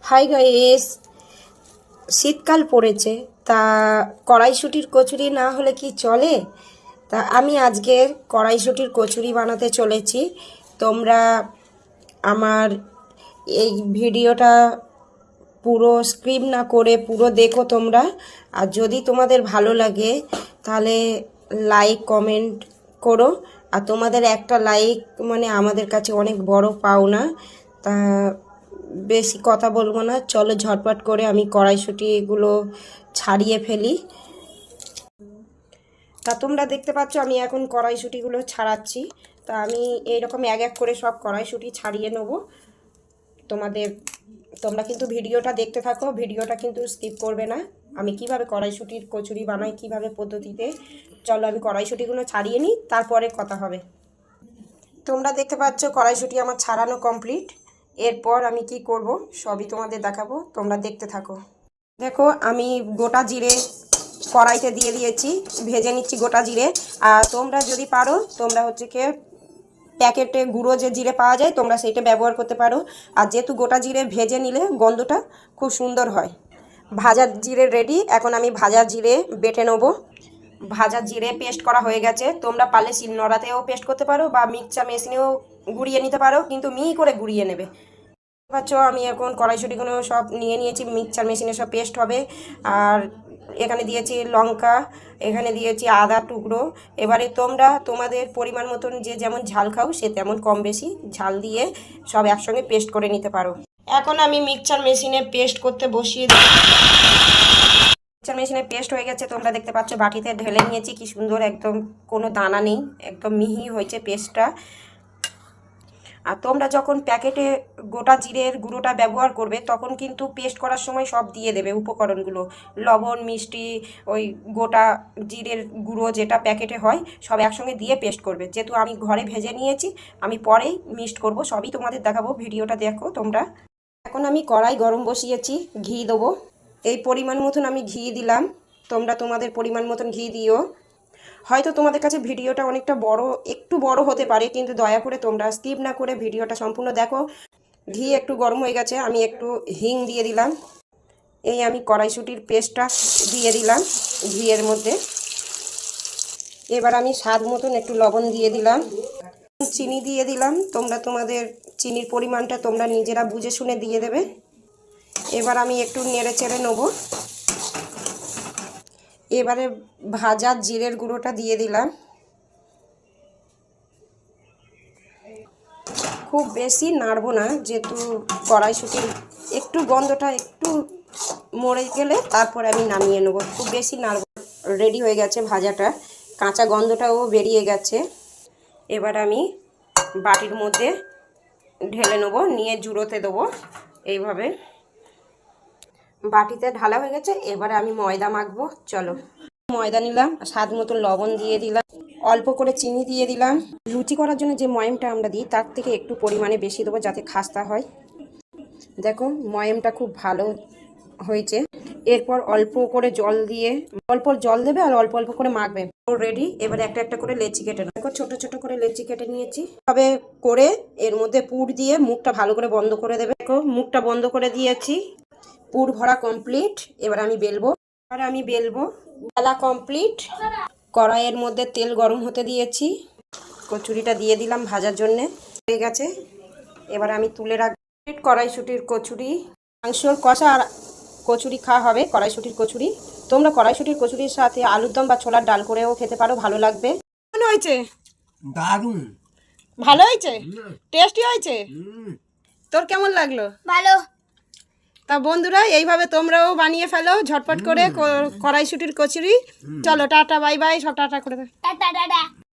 Hi guys, শীতকাল পড়েছে, তা কড়াইশুঁটির কচুরি না হলে কি চলে? তা আমি আজকের কড়াইশুঁটির কচুরি বানাতে চলেছি। তোমরা আমার এই ভিডিওটা পুরো স্কিপ না করে পুরো দেখো তোমরা। আর যদি তোমাদের ভালো লাগে তাহলে লাইক কমেন্ট করো। আর তোমাদের একটা লাইক মানে আমাদের কাছে অনেক বড় পাওনা। তা বেশি কথা বলবো না, চলো ঝটপট করে আমি কড়াইশুঁটিগুলো ছাড়িয়ে ফেলি। তা তোমরা দেখতে পাচ্ছ আমি এখন কড়াইশুঁটিগুলো ছাড়াচ্ছি। তা আমি এইরকম এক এক করে সব কড়াইশুঁটি ছাড়িয়ে নেব। তোমরা কিন্তু ভিডিওটা দেখতে থাকো, ভিডিওটা কিন্তু স্কিপ করবে না। আমি কিভাবে কড়াইশুঁটির কচুরি বানাই, কিভাবে পদ্ধতিতে, চলো আমি কড়াইশুঁটিগুলো ছাড়িয়ে নিই, তারপরে কথা হবে। তোমরা দেখতে পাচ্ছ কড়াইশুঁটি আমার ছাড়ানো কমপ্লিট। এরপর আমি কি করব সবই তোমাদের দেখাবো, তোমরা দেখতে থাকো। দেখো আমি গোটা জিরে কড়াইতে দিয়ে দিয়েছি, ভেজে নিচ্ছি গোটা জিরে। আর তোমরা যদি পারো তোমরা হচ্ছে কি প্যাকেটে গুঁড়ো যে জিরে পাওয়া যায় তোমরা সেইটা ব্যবহার করতে পারো। আর যেহেতু গোটা জিরে ভেজে নিলে গন্ধটা খুব সুন্দর হয়। ভাজা জিরে রেডি, এখন আমি ভাজা জিরে বেটে নেবো। ভাজা জিরে পেস্ট করা হয়ে গেছে, তোমরা পারলে শিলনোড়াতেও পেস্ট করতে পারো বা মিক্সচার মেশিনেও গুঁড়িয়ে নিতে পারো, কিন্তু মিহি করে গুঁড়িয়ে নেবে। পাচ্ছ আমি এখন কড়াইশুঁটিগুলো সব নিয়ে নিয়েছি, মিক্সচার মেশিনে সব পেস্ট হবে। আর এখানে দিয়েছি লঙ্কা, এখানে দিয়েছি আদা টুকরো। এবারে তোমরা তোমাদের পরিমাণ মতন যে যেমন ঝাল খাও সে তেমন কম বেশি ঝাল দিয়ে সব একসঙ্গে পেস্ট করে নিতে পারো। এখন আমি মিক্সচার মেশিনে পেস্ট করতে বসিয়ে দিই। মিক্সচার মেশিনে পেস্ট হয়ে গেছে, তোমরা দেখতে পাচ্ছ বাটিতে ঢেলে নিয়েছি, কি সুন্দর একদম কোনো দানা নেই, একদম মিহি হয়েছে পেস্টটা। আর তোমরা যখন প্যাকেটে গোটা জিরের গুঁড়োটা ব্যবহার করবে তখন কিন্তু পেস্ট করার সময় সব দিয়ে দেবে উপকরণগুলো, লবণ মিষ্টি ওই গোটা জিরের গুঁড়ো যেটা প্যাকেটে হয় সব একসঙ্গে দিয়ে পেস্ট করবে। যেহেতু আমি ঘরে ভেজে নিয়েছি আমি পরেই মিক্সড করব, সবই তোমাদের দেখাবো, ভিডিওটা দেখো তোমরা। এখন আমি কড়াই গরম বসিয়েছি, ঘি দেবো। এই পরিমাণ মতন আমি ঘি দিলাম, তোমরা তোমাদের পরিমাণ মতন ঘি দিও। হয়তো তোমাদের কাছে ভিডিওটা অনেকটা একটু বড় হতে পারে, কিন্তু দয়া করে তোমরা স্কিপ না করে ভিডিওটা সম্পূর্ণ দেখো। ঘি একটু গরম হয়ে গেছে, আমি একটু হিং দিয়ে দিলাম। এই আমি কড়াইশুঁটির পেস্টটা দিয়ে দিলাম ঘিয়ের মধ্যে। এবার আমি স্বাদ মতন একটু লবণ দিয়ে দিলাম, চিনি দিয়ে দিলাম। তোমরা তোমাদের চিনির পরিমাণটা তোমরা নিজেরা বুঝে শুনে দিয়ে দেবে। এবার আমি একটু নেড়ে চেড়ে নেবো। এবারে ভাজা জিরের গুঁড়োটা দিয়ে দিলাম। খুব বেশি নাড়বো না, যেহেতু কড়াইশুঁটির একটু গন্ধটা একটু মরে গেলে তারপরে আমি নামিয়ে নেবো, খুব বেশি নাড়বো। রেডি হয়ে গেছে ভাজাটা, কাঁচা গন্ধটাও বেরিয়ে গেছে। এবার আমি বাটির মধ্যে ঢেলে নেবো, নিয়ে জুড়োতে দেবো এইভাবে। বাটিতে ঢালা হয়ে গেছে, এবারে আমি ময়দা মাখবো। চলো ময়দা নিলাম, স্বাদ মতো লবণ দিয়ে দিলাম, অল্প করে চিনি দিয়ে দিলাম। লুচি করার জন্য যে ময়ামটা আমরা দিই তার থেকে একটু পরিমাণে বেশি দেবো যাতে খাস্তা হয়। দেখো ময়ামটা খুব ভালো হয়েছে। এরপর অল্প করে জল দিয়ে অল্প জল দেবে আর অল্প অল্প করে মাখবে। রেডি, এবারে একটা একটা করে লেচি কেটে নেবো। দেখো ছোট ছোট করে লেচি কেটে নিয়েছি। তবে করে এর মধ্যে পুর দিয়ে মুখটা ভালো করে বন্ধ করে দেবে। দেখো মুখটা বন্ধ করে দিয়েছি, পুর ভরা কমপ্লিট। এবার আমি বেলবো। বেলা কমপ্লিট। কড়াইয়ের মধ্যে তেল গরম হতে দিয়েছি, কচুরিটা দিয়ে দিলাম ভাজার জন্যে, হয়ে গেছে। এবার আমি তুলে রাখবো। কড়াইশুঁটির কচুরি, মাংসর কষা আর কচুরি খাওয়া হবে কড়াইশুঁটির কচুরি। তোমরা কড়াইশুঁটির কচুরির সাথে আলুর দম বা ছোলার ডাল করেও খেতে পারো, ভালো লাগবে। কেমন হয়েছে? দারুণ ভালো হয়েছে, টেস্টি হয়েছে। তোর কেমন লাগলো? ভালো। তা বন্ধুরা এইভাবে তোমরাও বানিয়ে ফেলো ঝটপট করে কড়াইশুঁটির কচুরি। চলো টাটা বাই বাই, সব টাটা করে দাও। Tata tata.